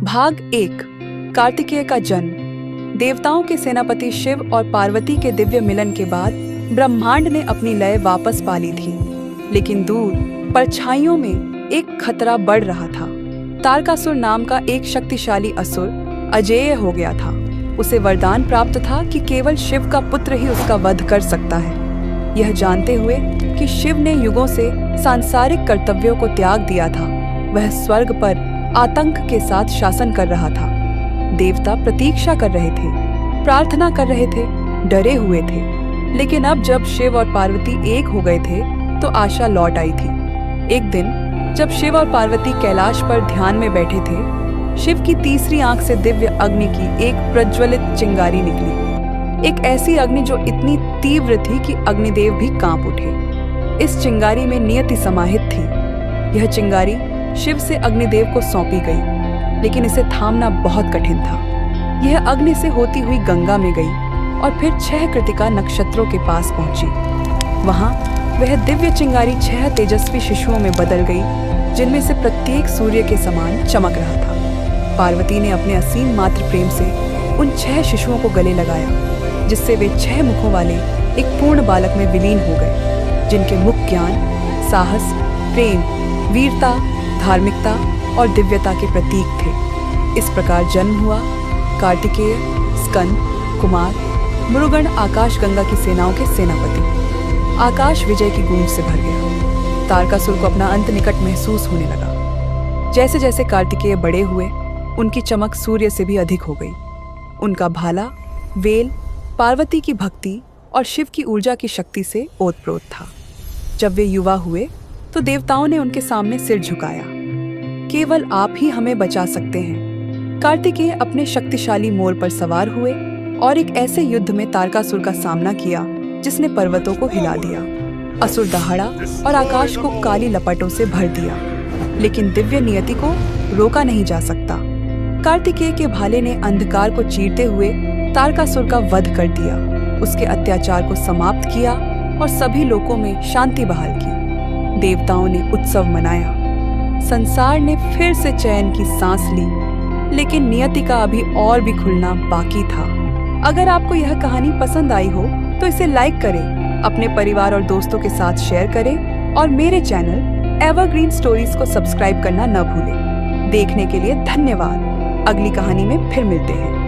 भाग 1। कार्तिकेय का जन्म। देवताओं के सेनापति शिव और पार्वती के दिव्य मिलन के बाद ब्रह्मांड ने अपनी लय वापस पा ली थी, लेकिन दूर परछाइयों में एक खतरा बढ़ रहा था। तारकासुर नाम का एक शक्तिशाली असुर अजेय हो गया था। उसे वरदान प्राप्त था कि केवल शिव का पुत्र ही उसका वध कर सकता है। यह जानते हुए कि शिव ने युगों से सांसारिक कर्तव्यों को त्याग दिया था, वह स्वर्ग पर आतंक के साथ शासन कर रहा था। देवता प्रतीक्षा कर रहे थे, प्रार्थना कर रहे थे, डरे हुए थे। लेकिन अब जब शिव और पार्वती एक हो गए थे तो आशा लौट आई थी। एक दिन जब शिव और पार्वती कैलाश पर ध्यान में बैठे थे, शिव की तीसरी आंख से दिव्य अग्नि की एक प्रज्वलित चिंगारी निकली। एक ऐसी अग्नि जो इतनी तीव्र थी कि अग्निदेव भी कांप उठे। इस चिंगारी में नियति समाहित थी। यह चिंगारी शिव से अग्निदेव को सौंपी गई, लेकिन इसे थामना बहुत कठिन था। यह अग्नि से होती हुई गंगा में गई और फिर 6 कृतिका नक्षत्रों के पास पहुंची। वहां वह दिव्य चिंगारी 6 तेजस्वी शिशुओं में बदल गई, जिनमें से प्रत्येक सूर्य के समान चमक रहा था। पार्वती ने अपने असीम मातृ प्रेम से उन 6 शिशुओं को गले लगाया, जिससे वे 6 मुखों वाले एक पूर्ण बालक में विलीन हो गए, जिनके मुख ज्ञान, साहस, प्रेम, वीरता, धार्मिकता और दिव्यता के प्रतीक थे। इस प्रकार जन्म हुआ कार्तिकेय, स्कंद, कुमार, मुरुगन आकाश गंगा की सेनाओं के सेनापति। आकाश विजय की गूंज से भर गया। तारकासुर को अपना अंत निकट महसूस होने लगा। जैसे जैसे कार्तिकेय बड़े हुए, उनकी चमक सूर्य से भी अधिक हो गई। उनका भाला, वेल, पार्वती की भक्ति और शिव की ऊर्जा की शक्ति से ओतप्रोत था। जब वे युवा हुए तो देवताओं ने उनके सामने सिर झुकाया। केवल आप ही हमें बचा सकते हैं। कार्तिकेय अपने शक्तिशाली मोर पर सवार हुए और एक ऐसे युद्ध में तारकासुर का सामना किया जिसने पर्वतों को हिला दिया। असुर दहाड़ा और आकाश को काली लपटों से भर दिया, लेकिन दिव्य नियति को रोका नहीं जा सकता। कार्तिकेय के भाले ने अंधकार को चीरते हुए तारकासुर का वध कर दिया, उसके अत्याचार को समाप्त किया और सभी लोकों में शांति बहाल की। देवताओं ने उत्सव मनाया, संसार ने फिर से चैन की सांस ली, लेकिन नियति का अभी और भी खुलना बाकी था। अगर आपको यह कहानी पसंद आई हो तो इसे लाइक करें, अपने परिवार और दोस्तों के साथ शेयर करें और मेरे चैनल एवरग्रीन स्टोरीज को सब्सक्राइब करना न भूलें। देखने के लिए धन्यवाद। अगली कहानी में फिर मिलते हैं।